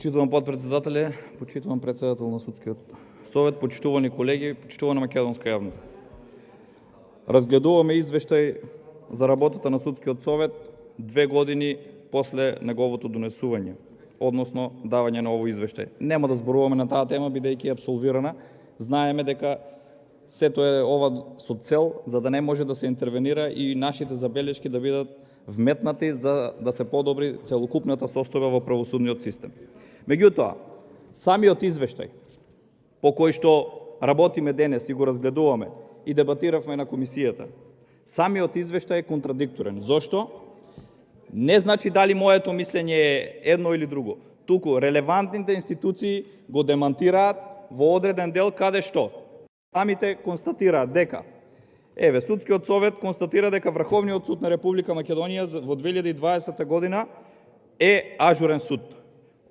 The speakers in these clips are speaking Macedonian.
Почитувам подпредседателе, почитувам председател на Судскиот совет, почитувани колеги, почитувана македонска јавност. Разгледуваме извештај за работата на Судскиот совет 2 години после неговото донесување, односно давање на овој извештај. Нема да зборуваме на таа тема, бидејќи е апсолвирана. Знаеме дека сето е ова со цел за да не може да се интервенира и нашите забелешки да бидат вметнати за да се подобри целокупната состојба во правосудниот систем. Меѓутоа, самиот извештај по кој што работиме денес и го разгледуваме и дебатиравме на комисијата, самиот извештај е контрадикторен. Зошто? Не значи дали моето мислење е едно или друго. Туку релевантните институции го демантираат во одреден дел каде што самите констатираат дека Судскиот совет констатира дека Врховниот суд на Република Македонија во 2020 година е ажурен суд.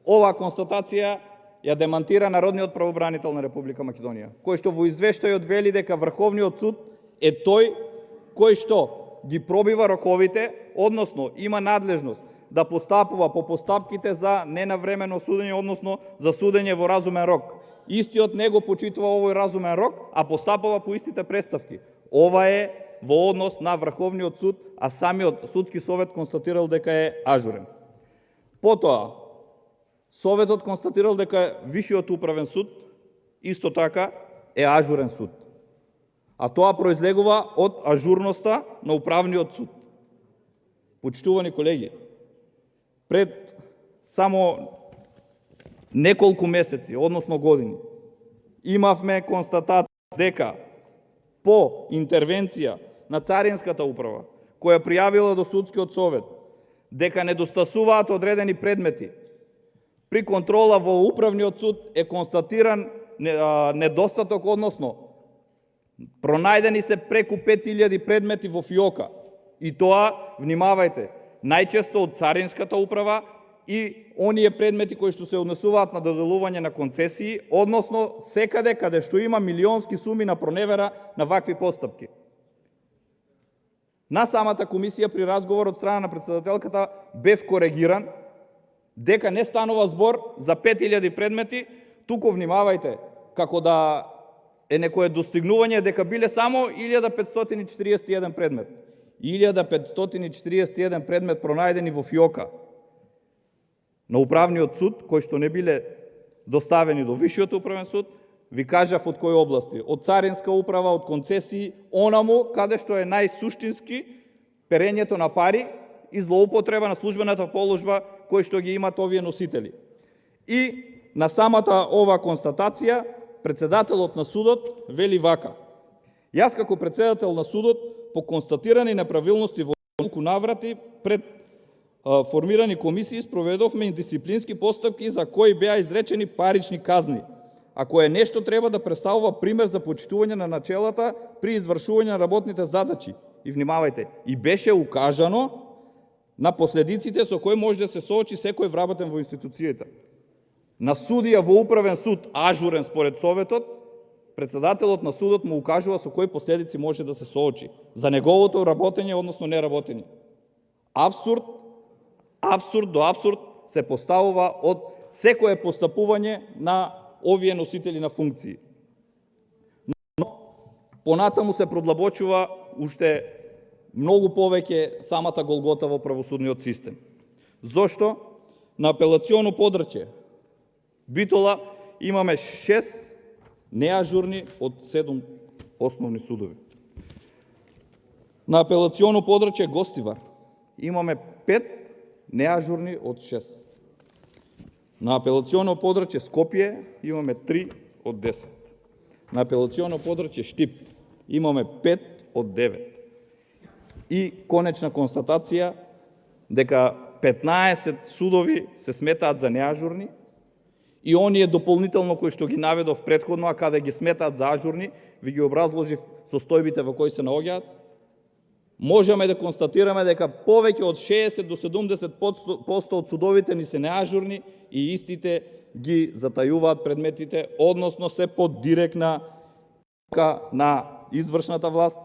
Оваа констатација ја демантира Народниот правобранител на Република Македонија, кој што во извештајот вели дека Врховниот суд е тој кој што ги пробива роковите, односно има надлежност да постапува по постапките за ненавремено судење, односно за судење во разумен рок. Истиот него почитува овој разумен рок, а постапува по истите преставки. Ова е во однос на Врховниот суд, а самиот Судски совет констатирал дека е ажурен. Потоа, Советот констатирал дека Вишиот управен суд исто така е ажурен суд. А тоа произлегува од ажурноста на управниот суд. Почитувани колеги, пред само неколку месеци, односно години, имавме констатација дека по интервенција на Царинската управа, која пријавила до Судскиот совет дека недостасуваат одредени предмети, при контрола во Управниот суд е констатиран недостаток, односно пронајдени се преку 5000 предмети во ФИОКа. И тоа, внимавајте, најчесто од Царинската управа и оние предмети кои што се однесуваат на доделување на концесии, односно секаде каде што има милионски суми на проневера на вакви постапки. На самата комисија при разговор од страна на председателката бев коригиран дека не станува збор за 5000 предмети, туку внимавајте, како да е некое достигнување дека биле само 1541 предмет. 1541 предмет пронајдени во ФИОКа на Управниот суд, кои што не биле доставени до Вишиот управен суд, ви кажав од кои области. Од Царинска управа, од концесии, онаму каде што е најсуштински перењето на пари и злоупотреба на службената положба кои што ги имат овие носители. И на самата ова констатација, председателот на судот вели вака: јас како председател на судот по констатирани неправилности во неколку наврати пред формирани комисии спроведовме и дисциплински постапки за кои беа изречени парични казни. Ако е нешто треба да представува пример за почитување на начелата при извршување на работните задачи. И внимавајте, и беше укажано на последиците со кои може да се соочи секој вработен во институцијата. На судија во управен суд, ажурен според Советот, председателот на судот му укажува со кои последици може да се соочи за неговото работење, односно неработење. Апсурд до апсурд се поставува од секое постапување на овие носители на функции. Но понатаму се продлабочува уште многу повеќе самата голгота во правосудниот систем. Зошто? На апелационо подрачје Битола имаме 6 неажурни од 7 основни судови. На апелационо подрачје Гостивар имаме 5 неажурни од 6. На апелационо подрачје Скопје имаме 3 од 10. На апелационо подрачје Штип имаме 5 од 9. И конечна констатација дека 15 судови се сметаат за неажурни и оние дополнително кои што ги наведов претходно, а каде ги сметаат за ажурни, ви ги образложив состојбите во кои се наоѓаат, можеме да констатираме дека повеќе од 60 до 70% од судовите ни се неажурни и истите ги затајуваат предметите, односно се под директна на извршната власт,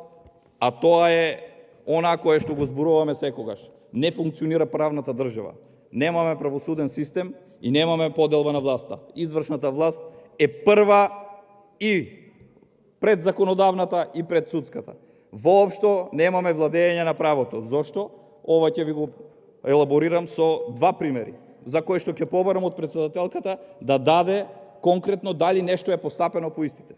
а тоа е она кое што го зборуваме секогаш. Не функционира правната држава. Немаме правосуден систем и немаме поделба на власта. Извршната власт е прва и пред законодавната и пред судската. Воопшто немаме владење на правото. Зошто? Ова ќе ви го елаборирам со два примери, за кои што ќе побарам од председателката да даде конкретно дали нешто е постапено по истите.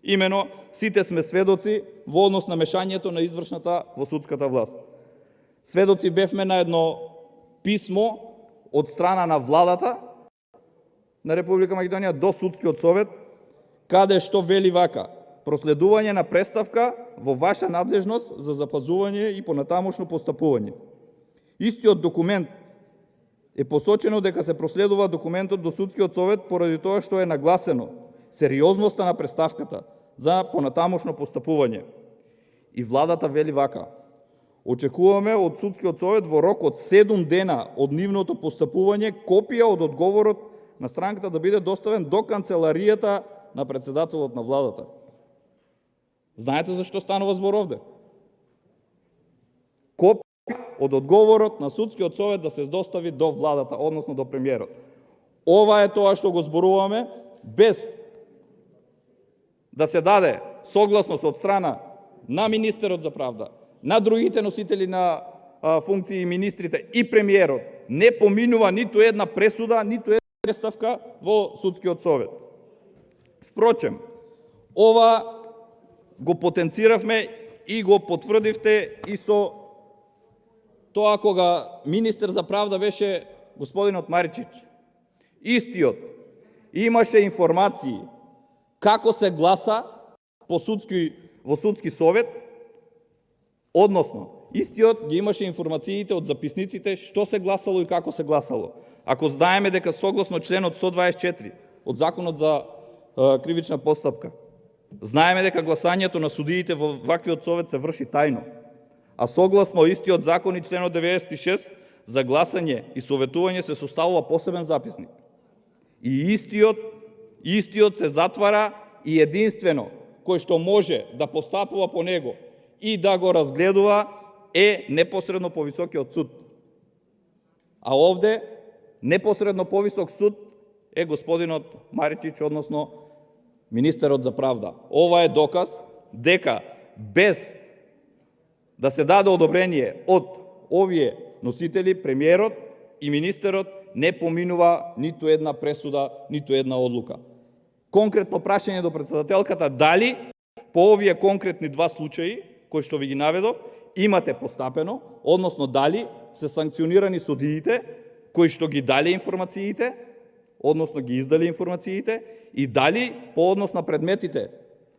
Имено, сите сме сведоци во однос на мешањето на извршната во судската власт. Сведоци бевме на едно писмо од страна на владата на Република Македонија до Судскиот совет, каде што вели вака: проследување на преставка во ваша надлежност за запазување и понатамошно постапување. Истиот документ е посочено дека се проследува документот до Судскиот совет поради тоа што е нагласено сериозноста на преставката за понатамошно постапување. И владата вели вака: очекуваме од Судскиот совет во рок од 7 дена од нивното постапување копија од одговорот на странката да биде доставен до канцеларијата на председателот на владата. Знаете зашто станува збор овде? Копија од одговорот на Судскиот совет да се достави до владата, односно до премиерот. Ова е тоа што го зборуваме, без да се даде согласност од страна на министерот за правда, на другите носители на функции и министрите и премиерот. Не поминува ниту една пресуда, ниту една преставка во Судскиот совет. Впрочем, ова го потенциравме и го потврдивте и со тоа кога министер за правда беше господинот Маричич. Истиот имаше информации како се гласа во судски совет, односно истиот ги имаше информациите од записниците што се гласало и како се гласало. Ако знаеме дека согласно членот 124 од Законот за кривична постапка, знаеме дека гласањето на судиите во ваквиот совет се врши тајно, а согласно истиот закон и членот 96 за гласање и советување се составува посебен записник. И истиот се затвара и единствено кој што може да постапува по него и да го разгледува е непосредно повисокиот суд. А овде непосредно повисок суд е господинот Маричич, односно министерот за правда. Ова е доказ дека без да се даде одобрение од овие носители, премиерот и министерот не поминува ниту една пресуда, ниту една одлука. Конкретно прашање до председателката: дали по овие конкретни два случаи кои што ви ги наведов имате постапено, односно дали се санкционирани судиите кои што ги дали информациите, односно ги издали информациите, и дали по однос на предметите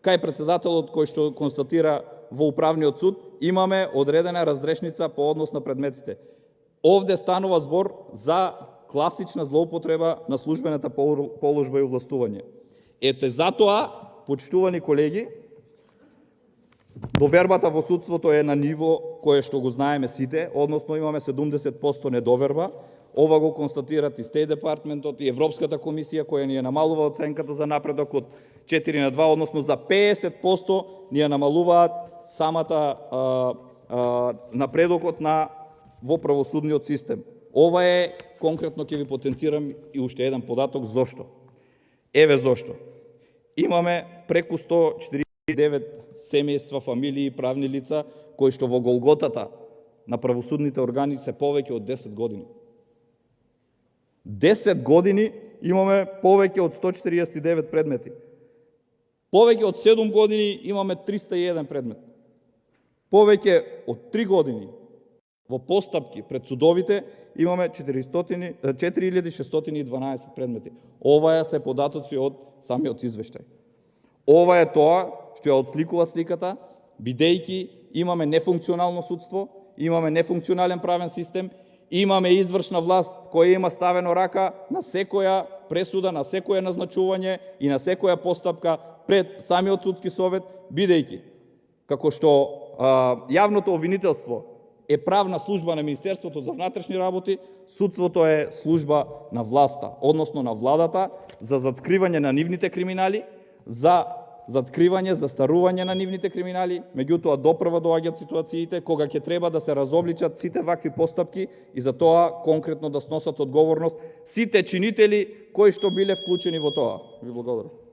кај председателот кој што констатира во управниот суд имаме одредена разрешница по однос на предметите. Овде станува збор за класична злоупотреба на службената положба и овластување. Ете затоа, почитувани колеги, довербата во судството е на ниво кое што го знаеме сите, односно имаме 70% недоверба. Ова го констатират и State Department-от и Европската комисија, која ни ја намалува оценката за напредок од 4:2, односно за 50% ни ја намалуваат самата напредокот во правосудниот систем. Ова е, конкретно ќе ви потенцирам и уште еден податок, зошто. Еве зошто. Имаме преку 149 семејства, фамилии и правни лица кои што во голготата на правосудните органи се повеќе од 10 години. 10 години имаме повеќе од 149 предмети. Повеќе од 7 години имаме 301 предмет. Повеќе од 3 години во постапки пред судовите имаме 4612 предмети. Ова се податоци од самиот извештај. Ова е тоа што ја отсликува сликата, бидејќи имаме нефункционално судство, имаме нефункционален правен систем, имаме извршна власт која има ставено рака на секоја пресуда, на секоја назначување и на секоја постапка пред самиот судски совет, бидејќи како што јавното обвинителство е правна служба на Министерството за внатрешни работи, судството е служба на власта, односно на владата, за заткривање на нивните криминали, за за откривање, застарување на нивните криминали, меѓутоа допрва доаѓаат ситуациите кога ќе треба да се разобличат сите вакви постапки и за тоа конкретно да сносат одговорност сите чинители кои што биле вклучени во тоа. Ви благодарам.